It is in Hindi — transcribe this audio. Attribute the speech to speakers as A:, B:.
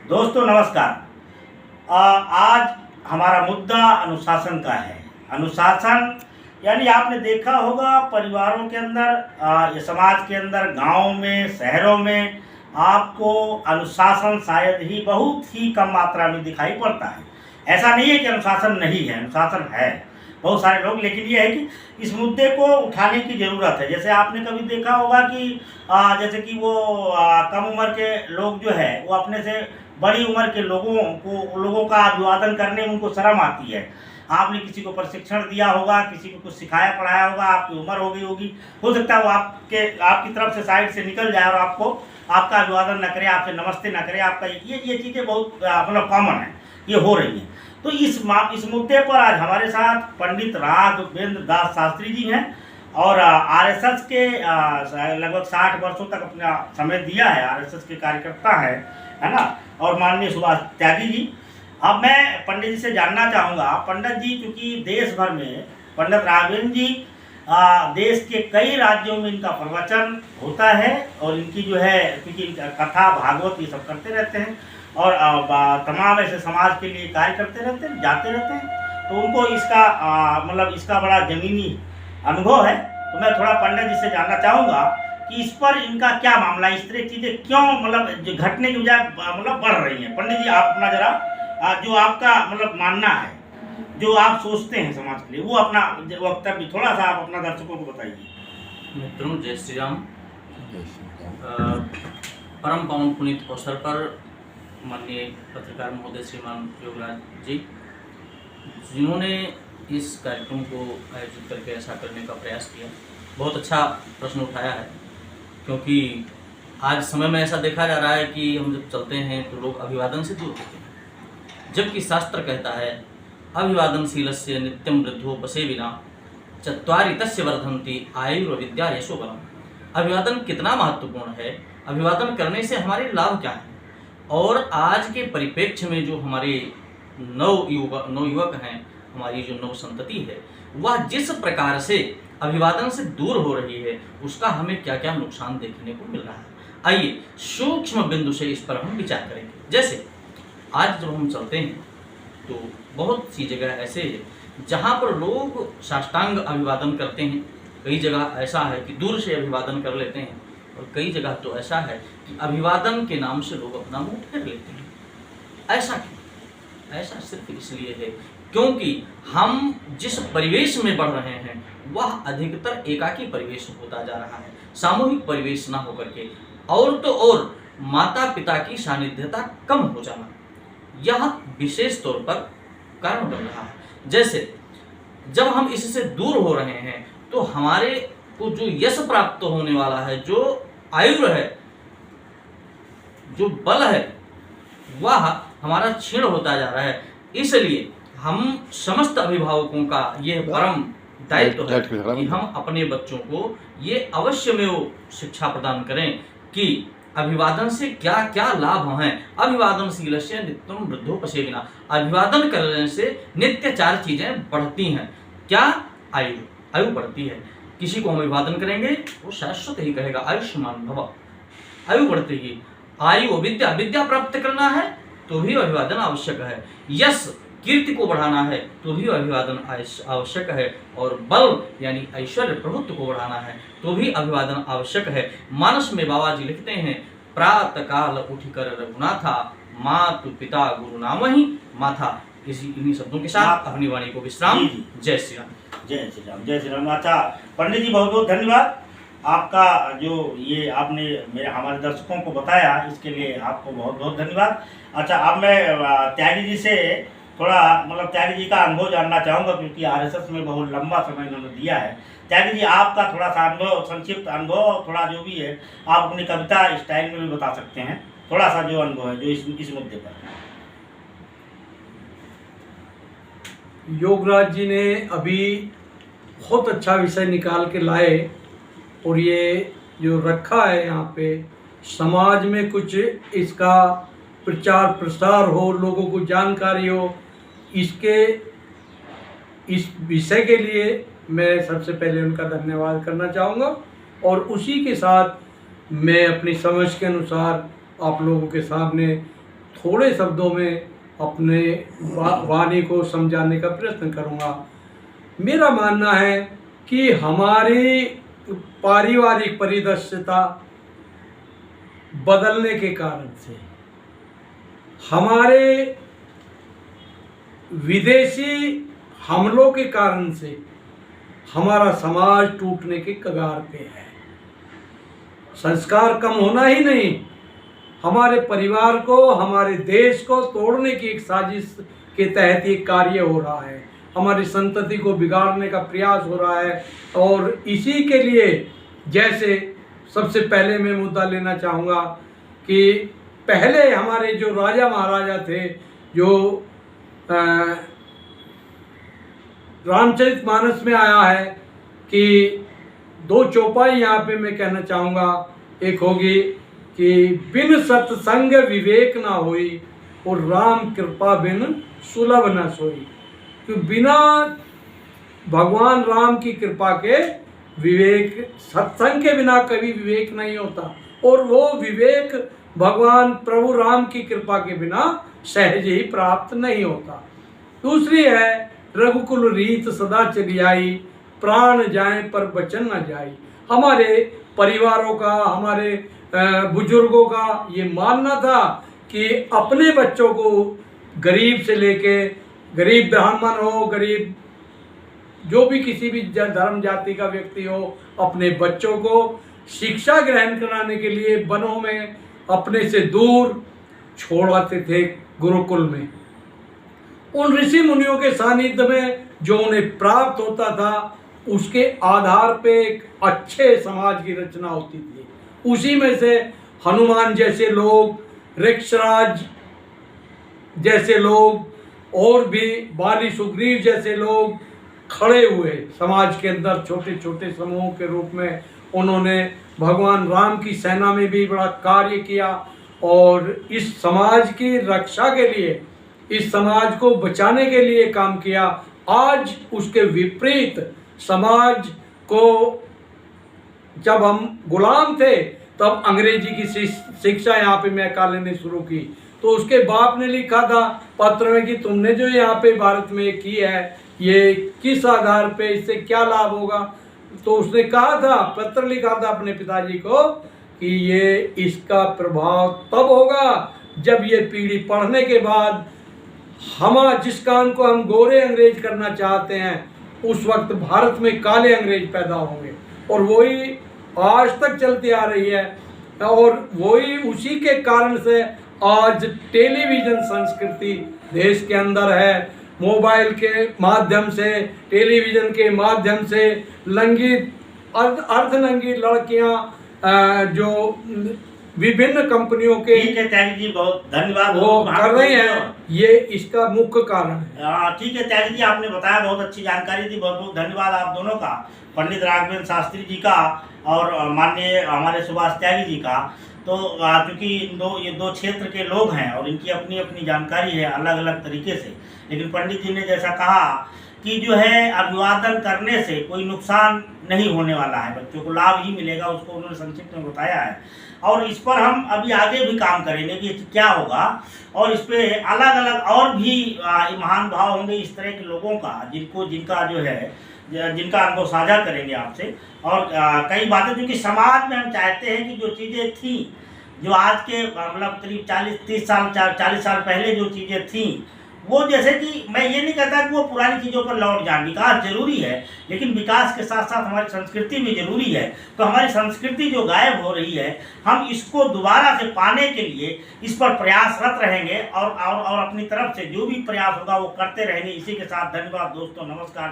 A: दोस्तों नमस्कार। आज हमारा मुद्दा अनुशासन का है। अनुशासन यानी आपने देखा होगा परिवारों के अंदर, या समाज के अंदर, गांवों में, शहरों में आपको अनुशासन शायद ही बहुत ही कम मात्रा में दिखाई पड़ता है। ऐसा नहीं है कि अनुशासन नहीं है, अनुशासन है बहुत सारे लोग, लेकिन ये है कि इस मुद्दे को उठाने की ज़रूरत है। जैसे आपने कभी देखा होगा कि जैसे कि वो कम उम्र के लोग जो है वो अपने से बड़ी उम्र के लोगों का अभिवादन करने में उनको शर्म आती है। आपने किसी को प्रशिक्षण दिया होगा, किसी को कुछ सिखाया पढ़ाया होगा, आपकी उम्र हो गई होगी, हो सकता है वो आपकी तरफ से साइड से निकल जाए और आपका अभिवादन न करे, आपसे नमस्ते न करे। आपका ये चीज़ें बहुत मतलब कॉमन है, ये हो रही हैं। तो इस मुद्दे पर आज हमारे साथ पंडित राघवेंद्र दास शास्त्री जी हैं और आरएसएस के लगभग 60 वर्षों तक अपना समय दिया है, आरएसएस के कार्यकर्ता है ना, और माननीय सुभाष त्यागी जी। अब मैं पंडित जी से जानना चाहूँगा, पंडित जी चूँकि देश भर में पंडित राघवेंद्र जी देश के कई राज्यों में इनका प्रवचन होता है और इनकी जो है क्योंकि कथा भागवत ये सब करते रहते हैं और तमाम ऐसे समाज के लिए कार्य करते रहते हैं, जाते रहते हैं, तो उनको इसका मतलब इसका बड़ा ज़मीनी अनुभव है। तो मैं थोड़ा पंडित जी से जानना चाहूँगा कि इस पर इनका क्या मामला है, इस तरह की चीज़ें क्यों मतलब जो घटने की बजाय मतलब बढ़ रही हैं। पंडित जी आप अपना जरा जो आपका मतलब मानना है, जो आप सोचते हैं समाज के लिए, वो अपना वक्तव्य थोड़ा सा आप अपना दर्शकों को बताइए।
B: मित्रों जय श्री राम। परम पावन पुनीत अवसर पर माननीय पत्रकार महोदय श्रीमान योगराज जी, जिन्होंने इस कार्यक्रम को आयोजित करके ऐसा करने का प्रयास किया, बहुत अच्छा प्रश्न उठाया है। क्योंकि आज समय में ऐसा देखा जा रहा है कि हम जब चलते हैं तो लोग अभिवादन से दूर होते हैं, जबकि शास्त्र कहता है अभिवादनशीलस्य नित्यं वृद्धोपसेविना चत्वारि तस्य वर्धन्ति आयुर्विद्या यशो बलम्। अभिवादन कितना महत्वपूर्ण है, अभिवादन करने से हमारे लाभ क्या हैं, और आज के परिप्रेक्ष्य में जो हमारे नवयुवक हैं, हमारी जो नव संतति है, वह जिस प्रकार से अभिवादन से दूर हो रही है, उसका हमें क्या क्या नुकसान देखने को मिल रहा है। आइए सूक्ष्म बिंदु से इस पर हम विचार करेंगे। जैसे आज जब हम चलते हैं तो बहुत सी जगह ऐसे है जहाँ पर लोग साष्टांग अभिवादन करते हैं, कई जगह ऐसा है कि दूर से अभिवादन कर लेते हैं, और कई जगह तो ऐसा है कि अभिवादन के नाम से लोग अपना मुंह फेर लेते हैं। ऐसा क्यों? ऐसा सिर्फ इसलिए है क्योंकि हम जिस परिवेश में बढ़ रहे हैं वह अधिकतर एकाकी परिवेश होता जा रहा है, सामूहिक परिवेश ना होकर के, और तो और माता पिता की सानिध्यता कम हो जाना, यह विशेष तौर पर कारण बन रहा है। जैसे जब हम इससे दूर हो रहे हैं तो हमारे को जो यश प्राप्त होने वाला है, जो आयु है, जो बल है, वह हमारा क्षीण होता जा रहा है। इसलिए हम समस्त अभिभावकों का यह परम दायित्व है कि हम अपने बच्चों को ये अवश्य में वो शिक्षा प्रदान करें कि अभिवादन से क्या क्या लाभ हैं। अभिवादनशीलस्य नित्यं वृद्धोपसेविना, अभिवादन करने से नित्य 4 चीजें बढ़ती हैं। क्या? आयु बढ़ती है। किसी को हम अभिवादन करेंगे वो शाश्वत ही कहेगा आयुष्मान भव, आयु बढ़ती। आयु विद्या प्राप्त करना है तो भी अभिवादन आवश्यक है। यश कीर्ति को बढ़ाना है तो भी अभिवादन आवश्यक है, और बल यानी ऐश्वर्य प्रभुत्व को बढ़ाना है तो भी अभिवादन आवश्यक है। मानस में बाबा जी लिखते हैं, प्रातः काल उठकर रघुनाथा, मातु पिता गुरु नाम ही माथा। इन्हीं शब्दों के साथ अपनी वाणी को विश्राम। जय श्री राम।
A: जय श्री राम, जय श्री राम। अच्छा पंडित जी बहुत बहुत धन्यवाद आपका, जो ये आपने हमारे दर्शकों को बताया, इसके लिए आपको बहुत बहुत धन्यवाद। अच्छा अब मैं त्यागी जी से थोड़ा मतलब त्यागी जी का अनुभव जानना चाहूँगा, क्योंकि आरएसएस में बहुत लंबा समय इन्होंने दिया है। त्यागी जी आपका थोड़ा सा अनुभव, संक्षिप्त अनुभव, थोड़ा जो भी है आप अपनी कविता स्टाइल में भी बता सकते हैं, थोड़ा सा जो अनुभव है जो इस मुद्दे पर।
C: योगराज जी ने अभी बहुत अच्छा विषय निकाल के लाए, और ये जो रखा है यहाँ पे समाज में कुछ इसका प्रचार प्रसार हो, लोगों को जानकारी हो, इस विषय के लिए मैं सबसे पहले उनका धन्यवाद करना चाहूँगा। और उसी के साथ मैं अपनी समझ के अनुसार आप लोगों के सामने थोड़े शब्दों में अपने वाणी को समझाने का प्रयत्न करूंगा। मेरा मानना है कि हमारी पारिवारिक परिदृश्यता बदलने के कारण से, हमारे विदेशी हमलों के कारण से हमारा समाज टूटने के कगार पे है। संस्कार कम होना ही नहीं, हमारे परिवार को, हमारे देश को तोड़ने की एक साजिश के तहत ये कार्य हो रहा है। हमारी संतति को बिगाड़ने का प्रयास हो रहा है। और इसी के लिए जैसे सबसे पहले मैं मुद्दा लेना चाहूँगा कि पहले हमारे जो राजा महाराजा थे, जो रामचरितमानस में आया है कि 2 चौपाई यहाँ पे मैं कहना चाहूँगा। एक होगी कि बिन सत्संग विवेक ना होई और राम कृपा बिन सुलभ न सोई। कि बिना भगवान राम की कृपा के विवेक, सत्संग के बिना कभी विवेक नहीं होता, और वो विवेक भगवान प्रभु राम की कृपा के बिना सहज ही प्राप्त नहीं होता। दूसरी है रघुकुल रीत सदा चली आई, प्राण जाए पर बचन न जाई। हमारे परिवारों का, हमारे बुजुर्गों का ये मानना था कि अपने बच्चों को, गरीब से लेके गरीब ब्राह्मण हो, गरीब जो भी किसी भी धर्म जाति का व्यक्ति हो, अपने बच्चों को शिक्षा ग्रहण कराने के लिए वनों में अपने से दूर छोड़ाते थे गुरुकुल में। उन ऋषि मुनियों के सानिध्य में जो उन्हें प्राप्त होता था, उसके आधार पे एक अच्छे समाज की रचना होती थी। उसी में से हनुमान जैसे लोग, ऋक्षराज जैसे लोग, और भी बाली सुग्रीव जैसे लोग खड़े हुए समाज के अंदर छोटे छोटे समूहों के रूप में। उन्होंने भगवान राम की सेना में भी बड़ा कार्य किया और इस समाज की रक्षा के लिए, इस समाज को बचाने के लिए काम किया। आज उसके विपरीत समाज को, जब हम गुलाम थे तब अंग्रेजी की शिक्षा यहाँ पे मैकाले ने शुरू की, तो उसके बाप ने लिखा था पत्र में कि तुमने जो यहाँ पे भारत में की है, ये किस आधार पे, इससे क्या लाभ होगा। तो उसने कहा था, पत्र लिखा था अपने पिताजी को कि ये इसका प्रभाव तब होगा जब ये पीढ़ी पढ़ने के बाद जिस काम को हम गोरे अंग्रेज करना चाहते हैं, उस वक्त भारत में काले अंग्रेज पैदा होंगे। और वही आज तक चलती आ रही है, और वही उसी के कारण से आज टेलीविज़न संस्कृति देश के अंदर है। मोबाइल के माध्यम से, टेलीविज़न के माध्यम से लंगी, अर्धनंगी लड़कियां जो विभिन्न कंपनियों के,
A: ठीक है त्यागी जी, बहुत धन्यवाद,
C: वो कर रही हैं, ये इसका मुख्य कारण है।
A: ठीक है त्यागी जी, आपने बताया, बहुत अच्छी जानकारी दी, बहुत बहुत धन्यवाद आप दोनों का, पंडित राघवेंद्र शास्त्री जी का और माननीय हमारे सुभाष त्यागी जी का। तो क्योंकि ये दो क्षेत्र के लोग हैं और इनकी अपनी अपनी जानकारी है अलग अलग तरीके से, लेकिन पंडित जी ने जैसा कहा कि जो है अभिवादन करने से कोई नुकसान नहीं होने वाला है, बच्चों को लाभ ही मिलेगा, उसको उन्होंने संक्षिप्त में बताया है। और इस पर हम अभी आगे भी काम करेंगे कि क्या होगा, और इस पे अलग अलग और भी महान भाव होंगे इस तरह के लोगों का, जिनका जो है जिनका अनुभव साझा करेंगे आपसे। और कई बातें जो कि समाज में हम चाहते हैं कि जो चीज़ें थी, जो आज के मतलब करीब 40 साल पहले जो चीज़ें थी, वो जैसे कि मैं ये नहीं कहता कि वो पुरानी चीज़ों पर लौट जाए। विकास जरूरी है, लेकिन विकास के साथ साथ हमारी संस्कृति भी जरूरी है। तो हमारी संस्कृति जो गायब हो रही है, हम इसको दोबारा से पाने के लिए इस पर प्रयासरत रहेंगे और अपनी तरफ से जो भी प्रयास होगा वो करते रहेंगे। इसी के साथ धन्यवाद दोस्तों, नमस्कार।